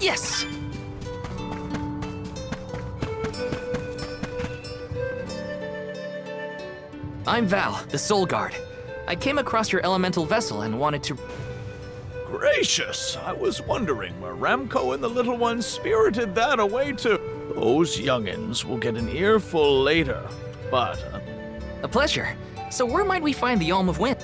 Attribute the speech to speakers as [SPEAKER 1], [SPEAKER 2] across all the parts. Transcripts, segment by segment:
[SPEAKER 1] Yes! I'm Val, the Soul Guard. I came across your elemental vessel and wanted to...
[SPEAKER 2] Gracious! I was wondering where Ramco and the little ones spirited that away to. Those youngins will get an earful later, but...
[SPEAKER 1] A pleasure. So where might we find the Alm of Wind?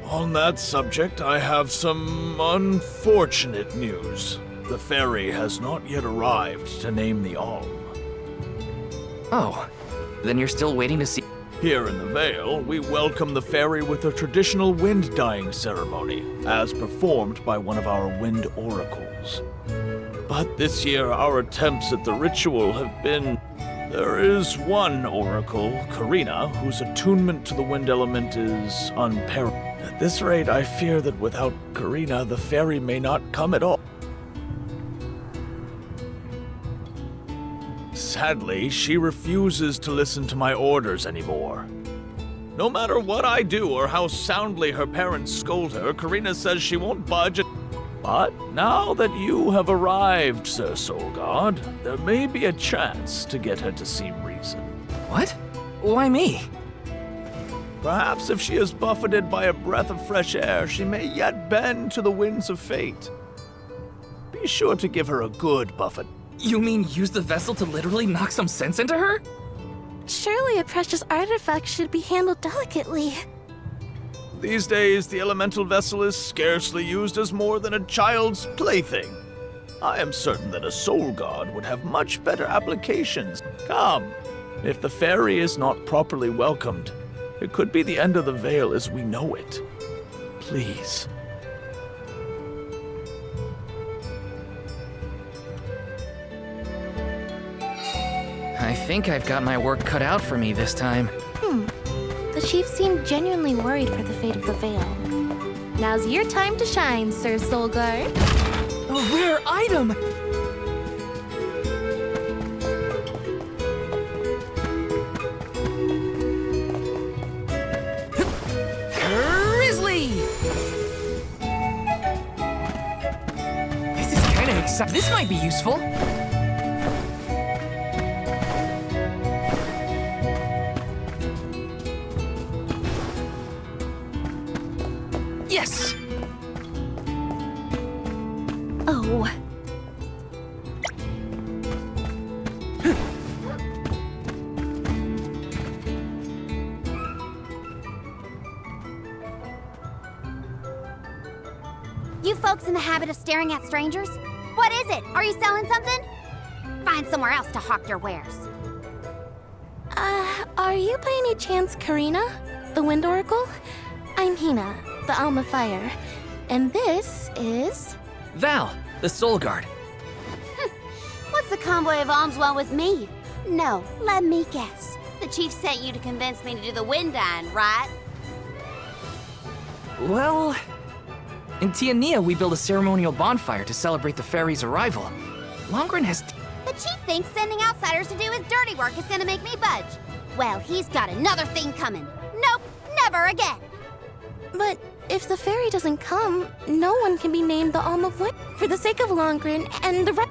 [SPEAKER 2] On that subject, I have some unfortunate news. The fairy has not yet arrived to name the Alm.
[SPEAKER 1] Oh, then you're still waiting to see...
[SPEAKER 2] Here in the Vale, we welcome the fairy with a traditional wind-dyeing ceremony, as performed by one of our wind oracles. But this year, our attempts at the ritual have been... There is one oracle, Careena, whose attunement to the wind element is unparalleled. At this rate, I fear that without Careena, the fairy may not come at all. Sadly, she refuses to listen to my orders anymore. No matter what I do or how soundly her parents scold her, Careena says she won't budge. But now that you have arrived, Sir Soul God, there may be a chance to get her to see reason.
[SPEAKER 1] What? Why me?
[SPEAKER 2] Perhaps if she is buffeted by a breath of fresh air, she may yet bend to the winds of fate. Be sure to give her a good buffet.
[SPEAKER 1] You mean use the vessel to literally knock some sense into her?
[SPEAKER 3] Surely a precious artifact should be handled delicately.
[SPEAKER 2] These days, the elemental vessel is scarcely used as more than a child's plaything. I am certain that a soul god would have much better applications. Come, if the fairy is not properly welcomed, it could be the end of the Vale as we know it. Please.
[SPEAKER 1] I think I've got my work cut out for me this time.
[SPEAKER 3] The chief seemed genuinely worried for the fate of the Vale. Now's your time to shine, Sir Soul Guard.
[SPEAKER 1] A rare item! Grizzly! This is kinda exciting. This might be useful. Yes!
[SPEAKER 3] Oh.
[SPEAKER 4] You folks in the habit of staring at strangers? What is it? Are you selling something? Find somewhere else to hawk your wares.
[SPEAKER 3] Are you by any chance Careena, the Wind Oracle? I'm Hina, the Alm of Fire. And this is...
[SPEAKER 1] Val, the Soul Guard.
[SPEAKER 4] What's the convoy of alms want with me? No, let me guess. The chief sent you to convince me to do the wind dyeing, right?
[SPEAKER 1] Well, in Tiania, we built a ceremonial bonfire to celebrate the fairy's arrival. Longren has...
[SPEAKER 4] The chief thinks sending outsiders to do his dirty work is gonna make me budge. Well, he's got another thing coming. Nope, never again.
[SPEAKER 3] But if the fairy doesn't come, no one can be named the Alm of Wind. For the sake of Longren and the rest...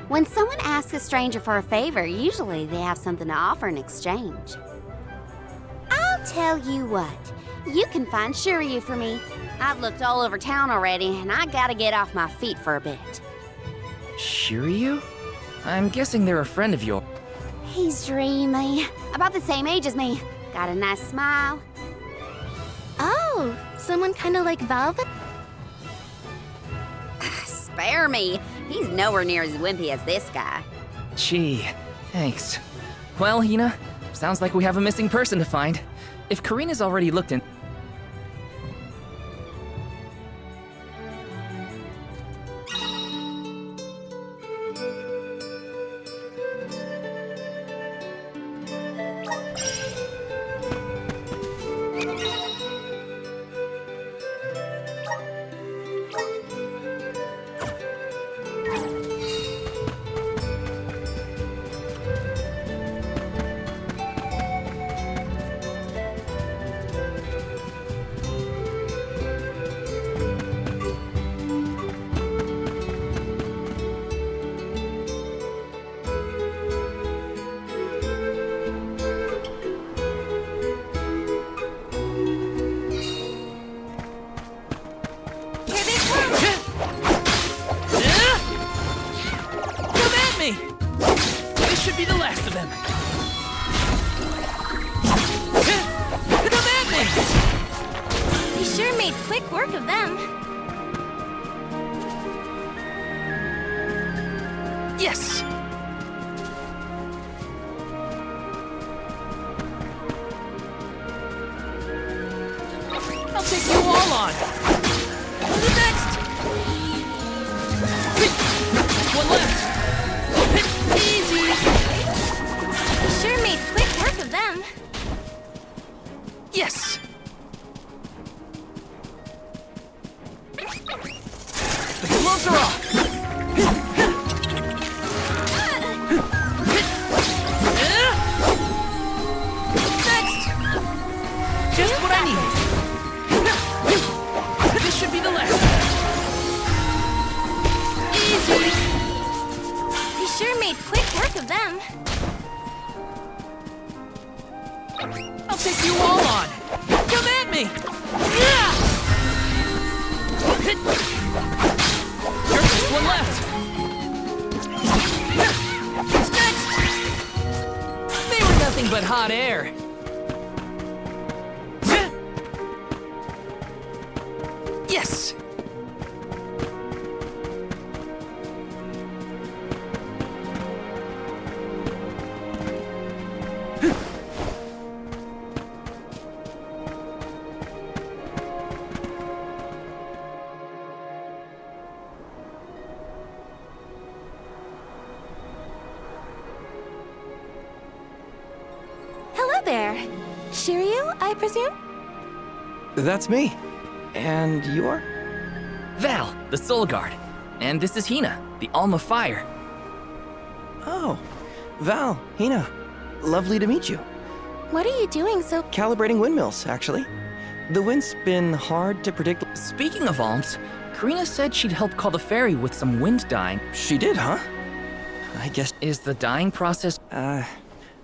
[SPEAKER 4] When someone asks a stranger for a favor, usually they have something to offer in exchange. I'll tell you what. You can find Shiryu for me. I've looked all over town already, and I gotta get off my feet for a bit.
[SPEAKER 1] Shiryu? I'm guessing they're a friend of yours.
[SPEAKER 4] He's dreamy. About the same age as me. Got a nice smile.
[SPEAKER 3] Oh, someone kind of like Velvet?
[SPEAKER 4] Spare me. He's nowhere near as wimpy as this guy.
[SPEAKER 1] Gee, thanks. Well, Hina, sounds like we have a missing person to find. If Kareena's already looked in...
[SPEAKER 3] of them.
[SPEAKER 1] Yes! I'll take you all on! Next! One left! Easy!
[SPEAKER 3] You sure made quick work of them.
[SPEAKER 1] Yes! The gloves are off! Next! Just what I need! This should be the last! Easy!
[SPEAKER 3] You sure made quick work of them.
[SPEAKER 1] I'll take you all on! Come at me! Yeah! Just one left! Next! They were nothing but hot air! Yes!
[SPEAKER 3] Hello there. Shiryu, I presume?
[SPEAKER 5] That's me. And you are?
[SPEAKER 1] Val, the Soul Guard. And this is Hina, the Alma Fire.
[SPEAKER 5] Oh, Val, Hina. Lovely to meet you.
[SPEAKER 3] What are you doing so...
[SPEAKER 5] Calibrating windmills, actually. The wind's been hard to predict.
[SPEAKER 1] Speaking of alms, Careena said she'd help call the ferry with some wind dyeing.
[SPEAKER 5] She did, huh? I guess,
[SPEAKER 1] Is the dyeing process...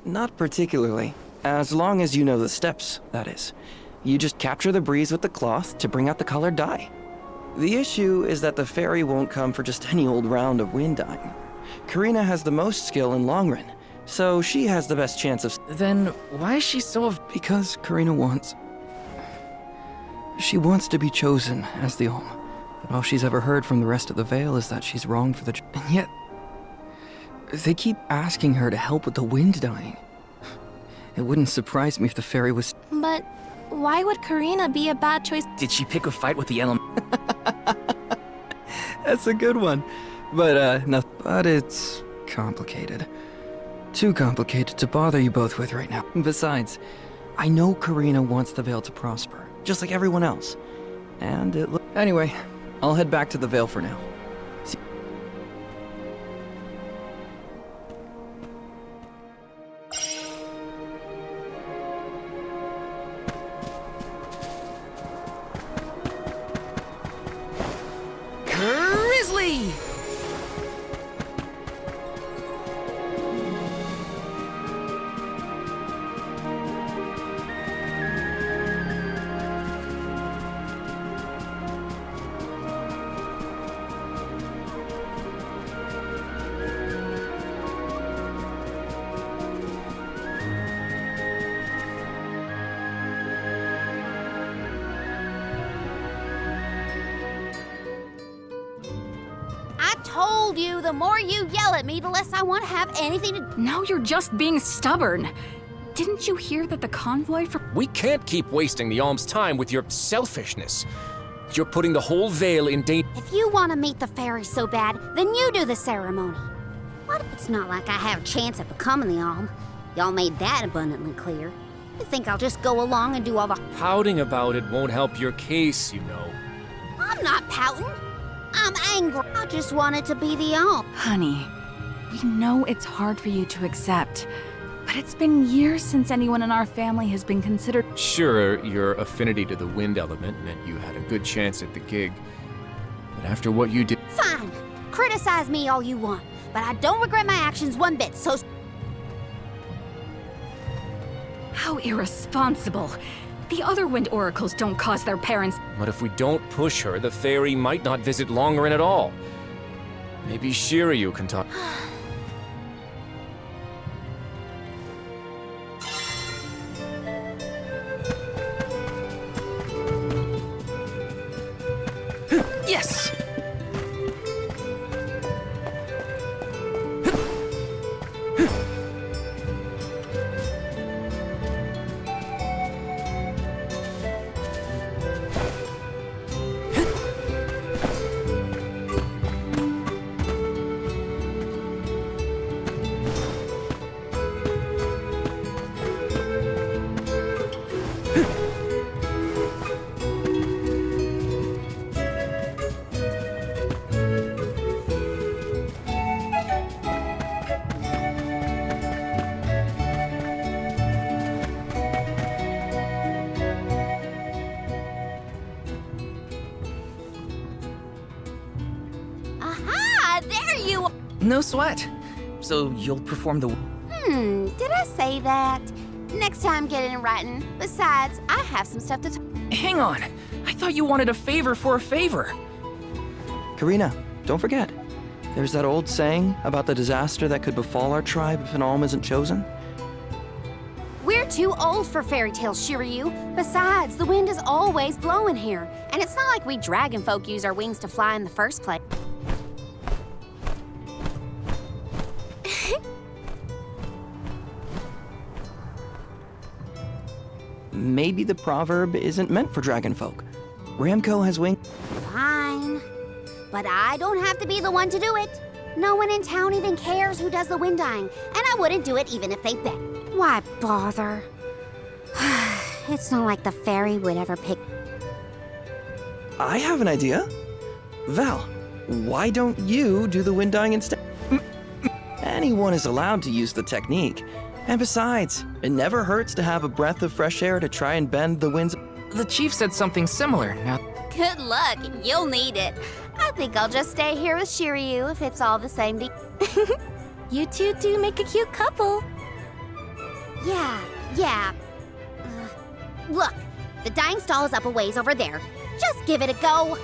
[SPEAKER 5] not particularly. As long as you know the steps, that is. You just capture the breeze with the cloth to bring out the colored dye. The issue is that the ferry won't come for just any old round of wind dyeing. Careena has the most skill in long run, so she has the best chance of...
[SPEAKER 1] Then why is she so...
[SPEAKER 5] Because Careena wants... She wants to be chosen as the Alm. But all she's ever heard from the rest of the Vale is that she's wrong for the... And yet... They keep asking her to help with the wind dyeing. It wouldn't surprise me if the fairy was...
[SPEAKER 3] But why would Careena be a bad choice?
[SPEAKER 1] Did she pick a fight with the element?
[SPEAKER 5] That's a good one. But, no... But it's... complicated. Too complicated to bother you both with right now. Besides, I know Careena wants the Vale to prosper, just like everyone else. And it Anyway, I'll head back to the Vale for now. See
[SPEAKER 1] Grizzly!
[SPEAKER 4] I told you, the more you yell at me, the less I want to have anything to...
[SPEAKER 6] Now you're just being stubborn. Didn't you hear that the convoy for...
[SPEAKER 7] We can't keep wasting the alm's time with your selfishness. You're putting the whole Vale in danger.
[SPEAKER 4] If you want to meet the fairy so bad, then you do the ceremony. What? It's not like I have a chance at becoming the Alm. Y'all made that abundantly clear. You think I'll just go along and do all the...
[SPEAKER 7] Pouting about it won't help your case, you know.
[SPEAKER 4] I'm not pouting. I'm angry. I just wanted to be the Alm.
[SPEAKER 6] Honey, we know it's hard for you to accept, but it's been years since anyone in our family has been considered...
[SPEAKER 7] Sure, your affinity to the wind element meant you had a good chance at the gig. But after what you did...
[SPEAKER 4] Fine. Criticize me all you want, but I don't regret my actions one bit, so...
[SPEAKER 6] How irresponsible. The other wind oracles don't cause their parents...
[SPEAKER 7] But if we don't push her, the fairy might not visit Longerin at all. Maybe Shiryu can talk...
[SPEAKER 1] Yes!
[SPEAKER 4] Aha! There you are!
[SPEAKER 1] No sweat. So you'll perform the...
[SPEAKER 4] Did I say that? Next time, get it in writing. Besides, I have some stuff to
[SPEAKER 1] Hang on. I thought you wanted a favor for a favor.
[SPEAKER 5] Careena, don't forget. There's that old saying about the disaster that could befall our tribe if an alm isn't chosen.
[SPEAKER 4] We're too old for fairy tales, Shiryu. Besides, the wind is always blowing here. And it's not like we dragon folk use our wings to fly in the first place.
[SPEAKER 5] Maybe the proverb isn't meant for dragonfolk. Ramco has wings.
[SPEAKER 4] Fine. But I don't have to be the one to do it. No one in town even cares who does the wind dyeing, and I wouldn't do it even if they bet. Why bother? It's not like the fairy would ever pick.
[SPEAKER 5] I have an idea. Val, why don't you do the wind dyeing instead? Anyone is allowed to use the technique. And besides, it never hurts to have a breath of fresh air to try and bend the winds.
[SPEAKER 1] The chief said something similar. Now,
[SPEAKER 4] Good luck. You'll need it. I think I'll just stay here with Shiryu if it's all the same to you.
[SPEAKER 3] You two do make a cute couple.
[SPEAKER 4] Yeah. Look, the dyeing stall is up a ways over there. Just give it a go.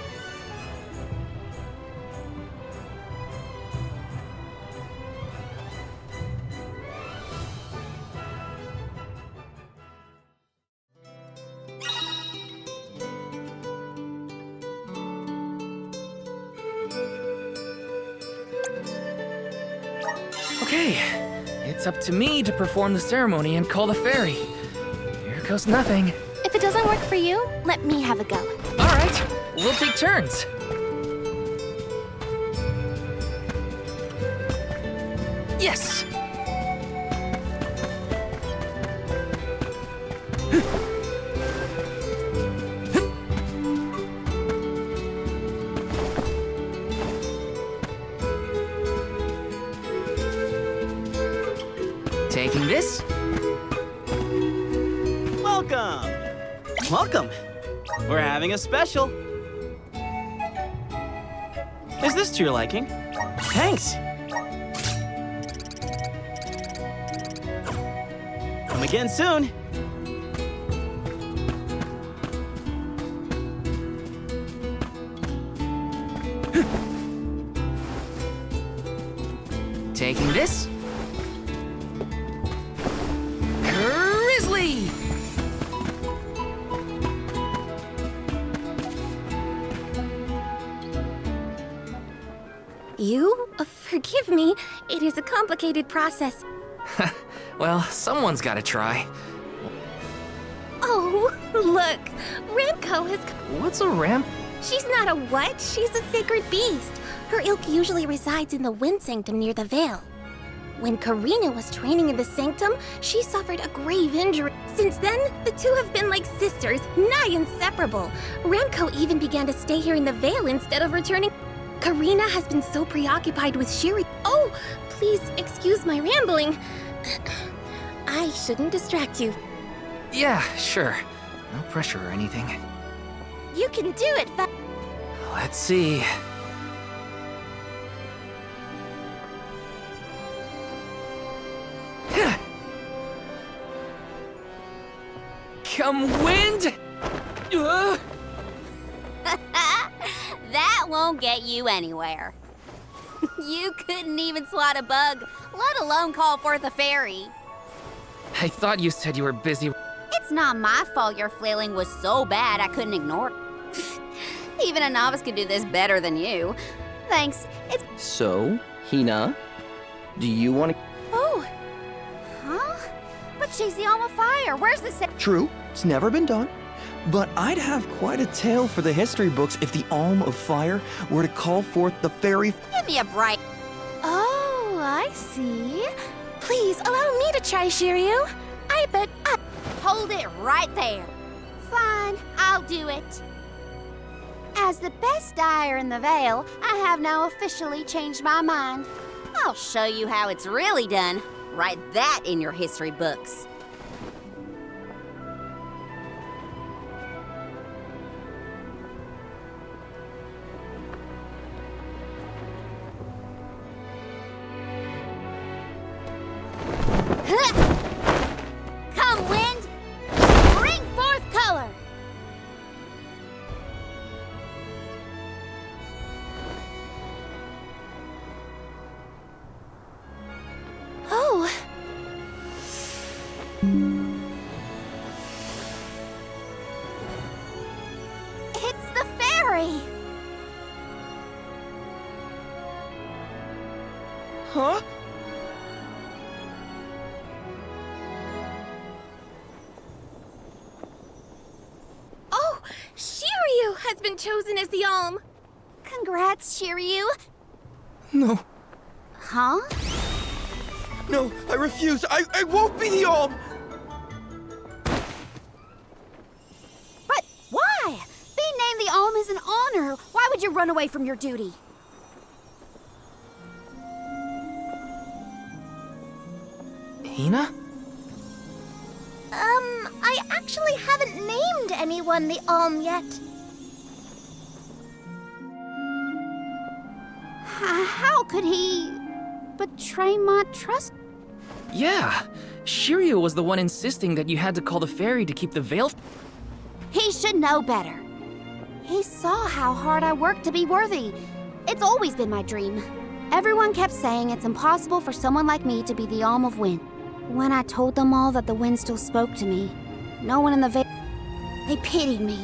[SPEAKER 1] okay. It's up to me to perform the ceremony and call the fairy. Here goes nothing.
[SPEAKER 3] If it doesn't work for you, let me have a go.
[SPEAKER 1] All right, we'll take turns. Yes! Taking this.
[SPEAKER 8] Welcome! Welcome! We're having a special. Is this to your liking? Thanks! Come again soon!
[SPEAKER 1] Taking this. Grizzly!
[SPEAKER 3] You? Forgive me. It is a complicated process.
[SPEAKER 1] Well, someone's gotta try.
[SPEAKER 3] Oh, look. Ramco has...
[SPEAKER 1] What's a ramp?
[SPEAKER 3] She's not a what? She's a sacred beast. Her ilk usually resides in the Wind Sanctum near the Veil. When Careena was training in the Sanctum, she suffered a grave injury. Since then, the two have been like sisters, nigh inseparable. Ramco even began to stay here in the Veil instead of returning. Careena has been so preoccupied with Shiri. Oh, please excuse my rambling. I shouldn't distract you.
[SPEAKER 1] Yeah, sure. No pressure or anything.
[SPEAKER 3] You can do it,
[SPEAKER 1] Let's see. Come wind!
[SPEAKER 4] That won't get you anywhere. You couldn't even swat a bug, let alone call forth a fairy.
[SPEAKER 1] I thought you said you were busy.
[SPEAKER 4] It's not my fault your flailing was so bad I couldn't ignore it. Even a novice could do this better than you. Thanks. It's...
[SPEAKER 5] So, Hina, do you want to...
[SPEAKER 4] Oh. Huh? But she's the Alma Fire. Where's the...
[SPEAKER 5] True, it's never been done. But I'd have quite a tale for the history books if the Alm of Fire were to call forth the fairy...
[SPEAKER 4] Give me a break.
[SPEAKER 3] Oh, I see. Please allow me to try, Shiryu. I bet
[SPEAKER 4] Hold it right there. Fine, I'll do it. As the best dyer in the Vale, I have now officially changed my mind. I'll show you how it's really done. Write that in your history books. Come, wind! Bring forth color!
[SPEAKER 3] Oh.
[SPEAKER 4] It's the fairy!
[SPEAKER 5] Huh?
[SPEAKER 3] Oh, Shiryu has been chosen as the Alm.
[SPEAKER 4] Congrats, Shiryu.
[SPEAKER 5] No,
[SPEAKER 4] Huh?
[SPEAKER 5] no, I refuse. I won't be the Alm!
[SPEAKER 4] But why? Being named the Alm is an honor. Why would you run away from your duty?
[SPEAKER 1] Hina?
[SPEAKER 3] I actually haven't named anyone the Alm yet.
[SPEAKER 4] How could he betray my trust?
[SPEAKER 1] Yeah. Shiryu was the one insisting that you had to call the fairy to keep the veil.
[SPEAKER 4] He should know better. He saw how hard I worked to be worthy. It's always been my dream. Everyone kept saying it's impossible for someone like me to be the Alm of Wind. When I told them all that the wind still spoke to me, no one in the Vale... They pitied me,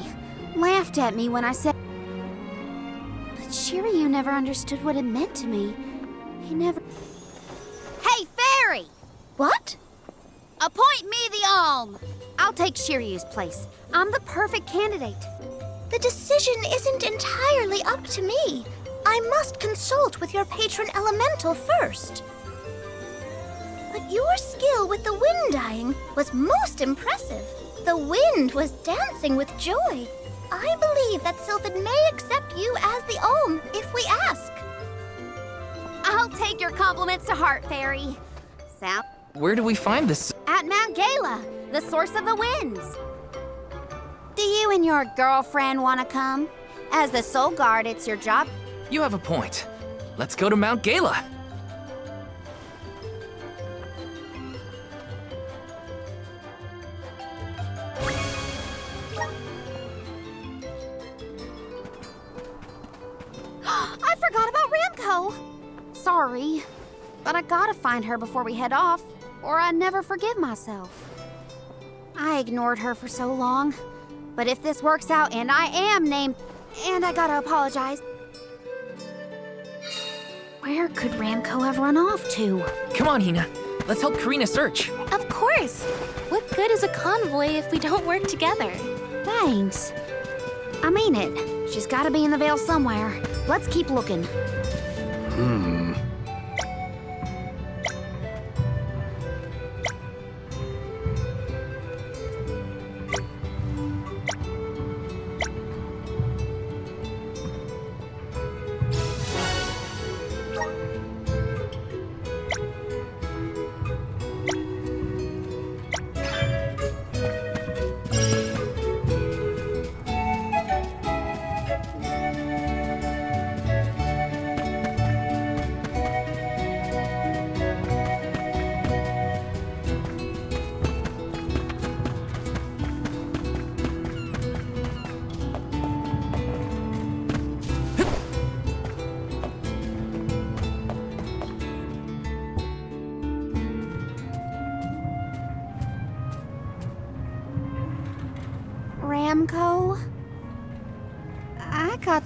[SPEAKER 4] laughed at me when I said... But Shiryu never understood what it meant to me. He never... Hey, fairy!
[SPEAKER 3] What?
[SPEAKER 4] Appoint me the Alm! I'll take Shiryu's place. I'm the perfect candidate.
[SPEAKER 3] The decision isn't entirely up to me. I must consult with your patron elemental first. But your skill with the wind dyeing was most impressive. The wind was dancing with joy. I believe that Sylphid may accept you as the Alm if we ask.
[SPEAKER 4] I'll take your compliments to heart, fairy. Sound
[SPEAKER 1] Where do we find this?
[SPEAKER 4] at Mount Gala, the source of the winds. Do you and your girlfriend want to come? As the Soul Guard, it's your job.
[SPEAKER 1] You have a point. Let's go to Mount Gala.
[SPEAKER 4] I forgot about Ramco. Sorry, but I gotta find her before we head off, or I'd never forgive myself. I ignored her for so long, but if this works out and I am named, and I gotta apologize. Where could Ramco have run off to?
[SPEAKER 1] Come on, Hina. Let's help Careena search.
[SPEAKER 3] Of course. What good is a convoy if we don't work together?
[SPEAKER 4] Thanks. I mean it. She's gotta be in the Vale somewhere. Let's keep looking.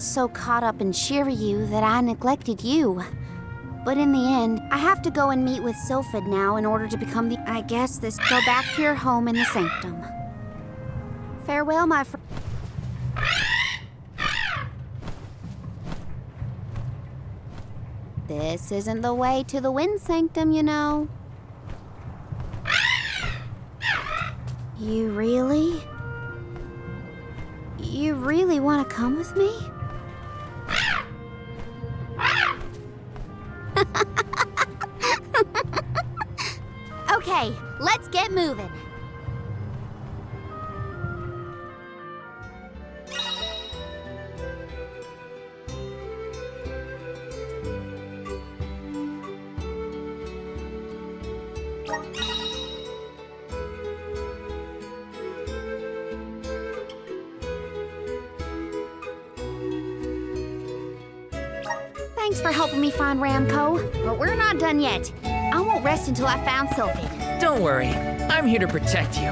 [SPEAKER 4] got so caught up in Shiryu that I neglected you. But in the end, I have to go and meet with Sylphid now in order to become the... I guess this... Go back to your home in the sanctum. Farewell, my friend. This isn't the way to the Wind Sanctum, you know. You really want to come with me? Okay, let's get moving. Thanks for helping me find Ramco, but we're not done yet. I won't rest until I found Sylphid.
[SPEAKER 1] Don't worry, I'm here to protect you.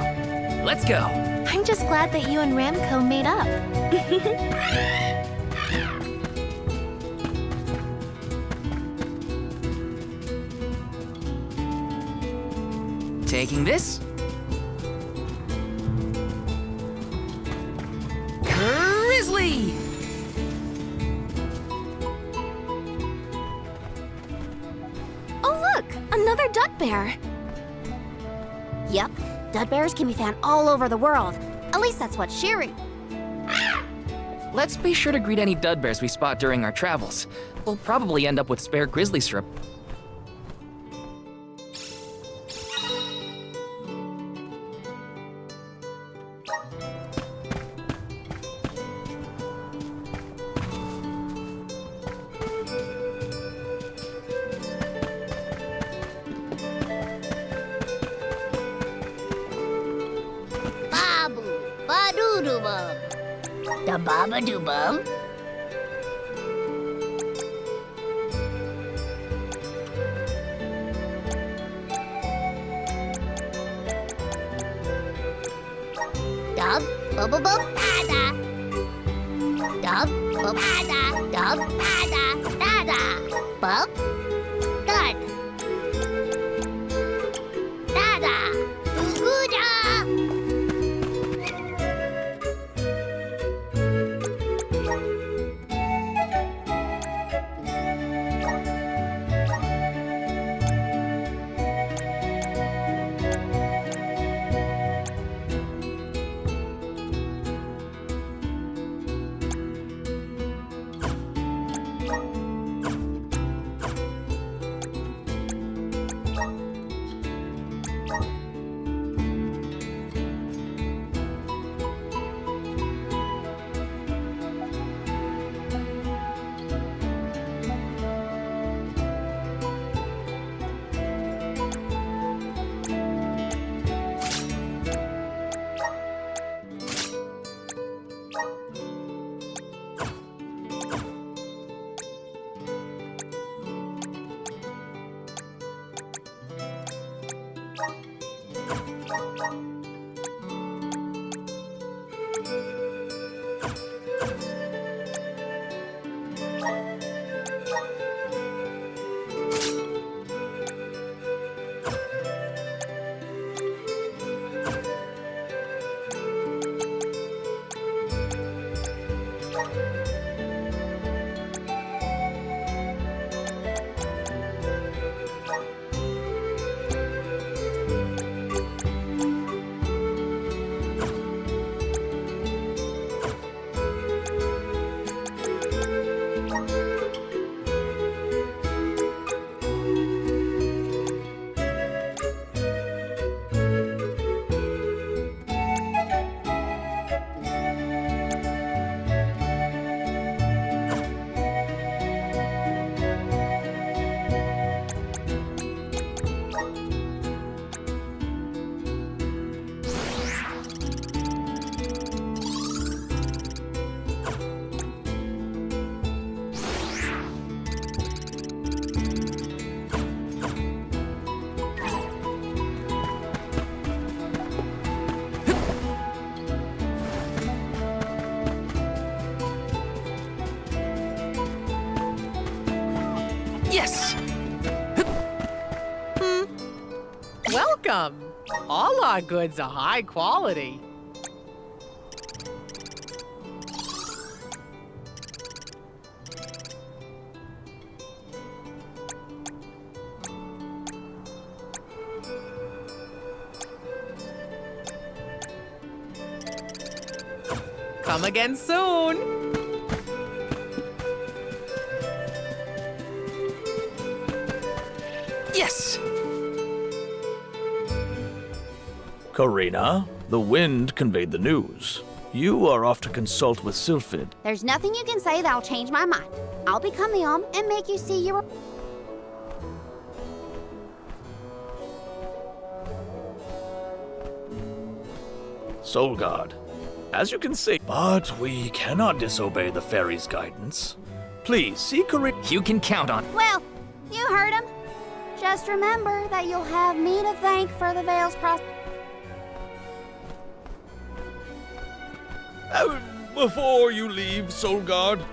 [SPEAKER 1] Let's go.
[SPEAKER 3] I'm just glad that you and Ramco made up.
[SPEAKER 1] Taking this. Grizzly!
[SPEAKER 3] Oh look, another duck bear.
[SPEAKER 4] Yep, dud bears can be found all over the world. At least that's what Shiryu...
[SPEAKER 1] Let's be sure to greet any dud bears we spot during our travels. We'll probably end up with spare grizzly syrup.
[SPEAKER 9] Babu, ba-doo-doo-bum. Da baba-doo-bum. Dub, bub-bub-bum, da-da. Dub, bub-da-da, dub, da-da, da-da. Bub, dud. Da-da, goo-goo-da.
[SPEAKER 1] Yes!
[SPEAKER 10] Welcome! All our goods are high quality. Come again soon!
[SPEAKER 1] Yes!
[SPEAKER 2] Careena, the wind conveyed the news. You are off to consult with Sylphid.
[SPEAKER 4] There's nothing you can say that'll change my mind. I'll become the Om and make you see your...
[SPEAKER 2] Soul God, as you can see, but we cannot disobey the fairy's guidance. Please, see Careena.
[SPEAKER 1] You can count on.
[SPEAKER 4] Well, you heard him. Just remember that you'll have me to thank for the Veil's cross...
[SPEAKER 2] Before you leave, Soul God,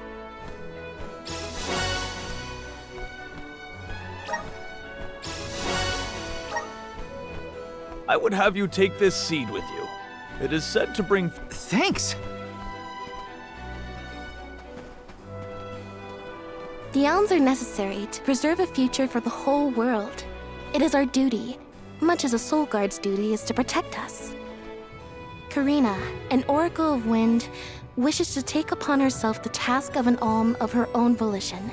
[SPEAKER 2] I would have you take this seed with you. It is said to bring...
[SPEAKER 1] Thanks!
[SPEAKER 3] The elms are necessary to preserve a future for the whole world. It is our duty, much as a soul guard's duty is to protect us. Careena, an Oracle of Wind, wishes to take upon herself the task of an Alm of her own volition.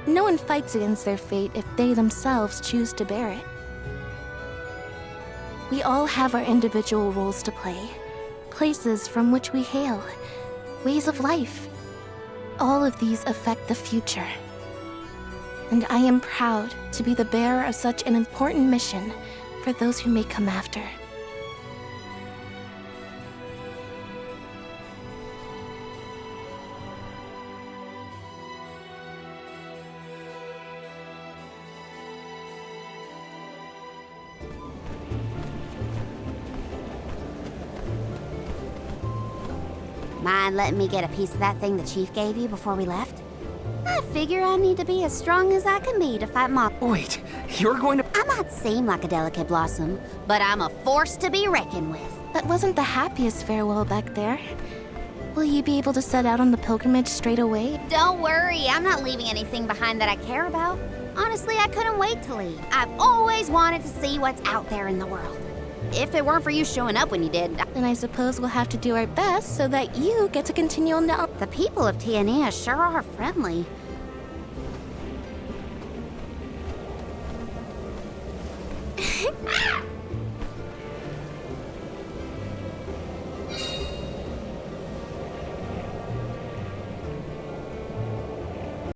[SPEAKER 3] No one fights against their fate if they themselves choose to bear it. We all have our individual roles to play, places from which we hail, ways of life. All of these affect the future. And I am proud to be the bearer of such an important mission for those who may come after.
[SPEAKER 4] Mind letting me get a piece of that thing the Chief gave you before we left? I figure I need to be as strong as I can be to fight mob.
[SPEAKER 1] Wait, you're going to...
[SPEAKER 4] I might seem like a delicate blossom, but I'm a force to be reckoned with.
[SPEAKER 3] That wasn't the happiest farewell back there. Will you be able to set out on the pilgrimage straight away?
[SPEAKER 4] Don't worry, I'm not leaving anything behind that I care about. Honestly, I couldn't wait to leave. I've always wanted to see what's out there in the world. If it weren't for you showing up when you did,
[SPEAKER 3] Then I suppose we'll have to do our best so that you get to continue on the...
[SPEAKER 4] the people of Tiania sure are friendly.